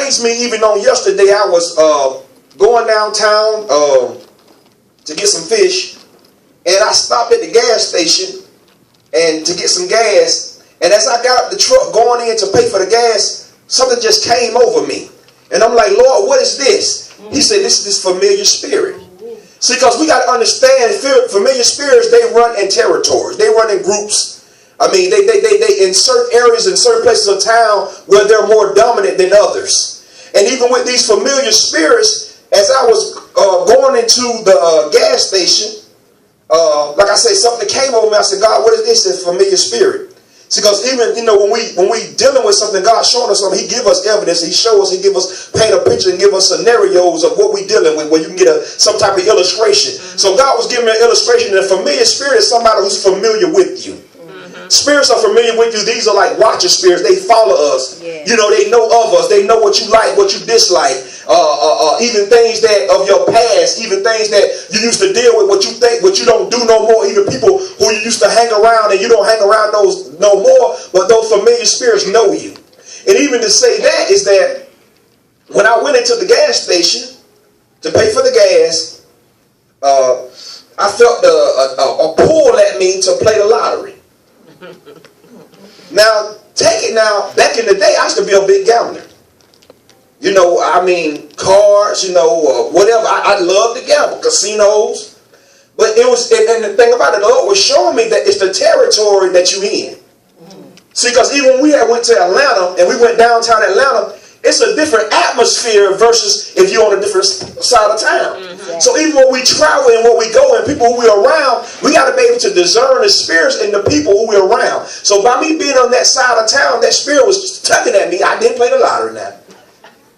brings me, even on yesterday, I was going downtown to get some fish, and I stopped at the gas station and to get some gas. And as I got up the truck going in to pay for the gas, something just came over me. And I'm like, Lord, what is this? He said, this is this familiar spirit. See, because we got to understand, familiar spirits, they run in territories. They run in groups. I mean, they in certain areas, in certain places of town where they're more dominant than others. And even with these familiar spirits, as I was going into the gas station, like I said, something came over me. I said, God, what is this? It's a familiar spirit. See, because even, you know, when we dealing with something, God showing us something, He give us evidence. He show us, He give us, paint a picture and give us scenarios of what we dealing with, where you can get some type of illustration. So God was giving me an illustration, and a familiar spirit is somebody who's familiar with you. Spirits are familiar with you. These are like watcher spirits. They follow us. Yeah. You know, they know of us. They know what you like, what you dislike. Even things that of your past, even things that you used to deal with, what you think, what you don't do no more. Even people who you used to hang around and you don't hang around those no more. But those familiar spirits know you. And even to say that is that when I went into the gas station to pay for the gas, I felt a pull at me to play the lottery. Now, back in the day, I used to be a big gambler. You know, I mean, cards, you know, whatever. I love to gamble, casinos. But it was, and the thing about it, the Lord was showing me that it's the territory that you're in. See, because even when we went to Atlanta, and we went downtown Atlanta, it's a different atmosphere versus if you're on a different side of town. So even when we travel and when we go and people who we're around, we got to be able to discern the spirits and the people who we're around. So by me being on that side of town, that spirit was tugging at me. I didn't play the lottery now.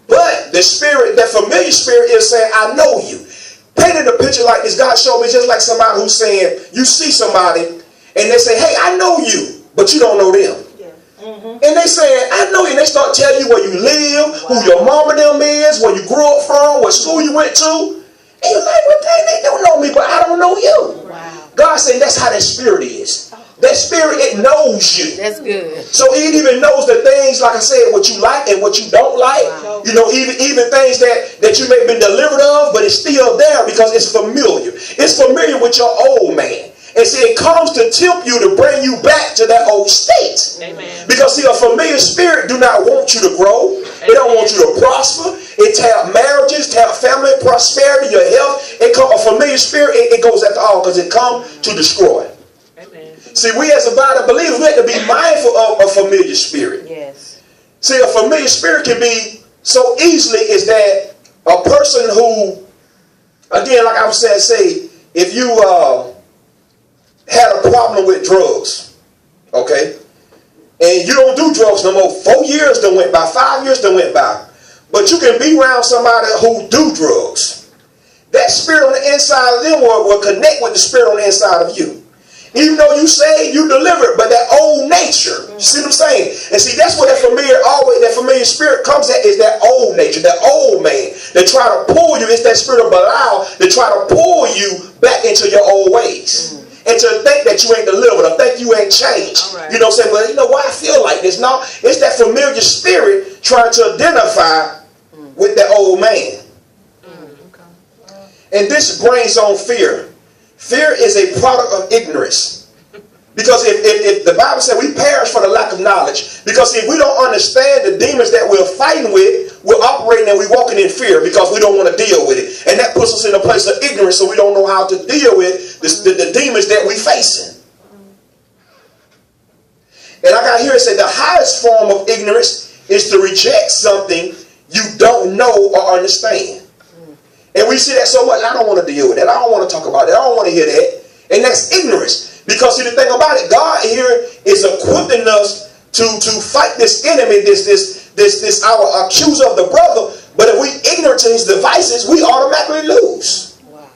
But the spirit, that familiar spirit is saying, I know you. Painting a picture like this, God showed me just like somebody who's saying, you see somebody and they say, hey, I know you, but you don't know them. And they saying, I know you. And they start telling you where you live, who your mama them is, where you grew up from, what school you went to. And you're like, well, dang, they don't know me, but I don't know you. Wow. God saying that's how that spirit is. That spirit, it knows you. That's good. So it even knows the things, like I said, what you like and what you don't like. Wow. You know, even things that you may have been delivered of, but it's still there because it's familiar. It's familiar with your old man. And see, it comes to tempt you to bring you back to that old state. Amen. Because see, a familiar spirit do not want you to grow. Amen. It don't want you to prosper. It tap marriages, tap family, prosperity, your health. A familiar spirit, it goes after all because it comes to destroy. Amen. See, we as a body of believers, we have to be mindful of a familiar spirit. Yes. See, a familiar spirit can be so easily is that a person who, again, like I was saying, say, if you had a problem with drugs, okay, and you don't do drugs no more, 4 years done went by, 5 years done went by, but you can be around somebody who do drugs. That spirit on the inside of them will connect with the spirit on the inside of you. Even though you say you delivered, but that old nature, you see what I'm saying? And see, that's what that familiar spirit comes at, is that old nature, that old man that try to pull you. It's that spirit of Belial that try to pull you back into your old ways. And to think that you ain't delivered, or think you ain't changed. Right. You know what I'm saying? Well, you know why I feel like this? No, it's that familiar spirit trying to identify with that old man. And this brings on fear. Fear is a product of ignorance. Because if the Bible said we perish for the lack of knowledge. Because if we don't understand the demons that we're fighting with, we're operating and we're walking in fear because we don't want to deal with it. And that puts us in a place of ignorance, so we don't know how to deal with the demons that we're facing. And I got here to say the highest form of ignorance is to reject something you don't know or understand. And we see that so much. I don't want to deal with that. I don't want to talk about that. I don't want to hear that. And that's ignorance. Because see, the thing about it, God here is equipping us to fight this enemy, this our accuser of the brother. But if we ignorant to his devices, we automatically lose. Wow.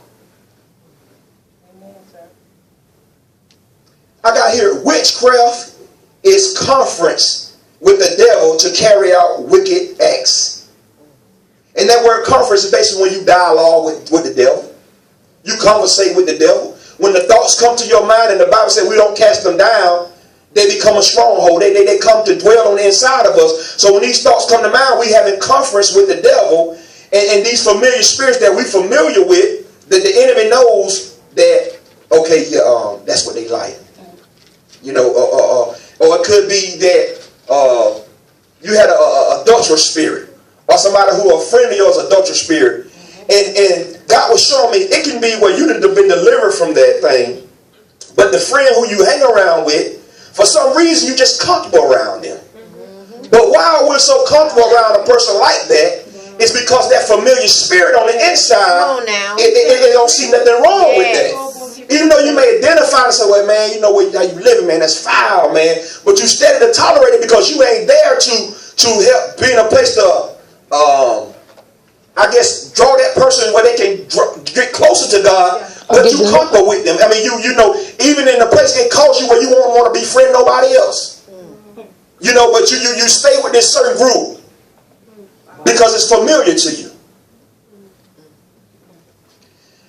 I got here, witchcraft is conference with the devil to carry out wicked acts. And that word conference is basically when you dialogue with the devil. You conversate with the devil. When the thoughts come to your mind, and the Bible says we don't cast them down, they become a stronghold. They come to dwell on the inside of us. So when these thoughts come to mind, we have in conference with the devil and these familiar spirits that we familiar with, that the enemy knows that, okay, yeah, that's what they like. You know, or it could be that you had a adulterous spirit, or somebody who a friend of yours adulterous spirit. And God was showing me it can be where you have been delivered from that thing, but the friend who you hang around with, for some reason, you're just comfortable around them. But while we're so comfortable around a person like that, it's because that familiar spirit on the inside, it don't see nothing wrong with that. Even though you may identify and say, well, man, you know how you living, man, that's foul, man. But you steady to tolerate it because you ain't there to help be in a place to, I guess, draw that person where they can get closer to God. But you comfortable with them. I mean, you know, even in a place it calls you where you won't want to befriend nobody else. You know, but you stay with this certain group because it's familiar to you.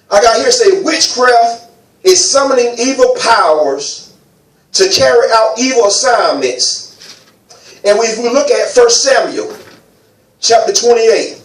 I got here say witchcraft is summoning evil powers to carry out evil assignments. And if we look at 1 Samuel chapter 28.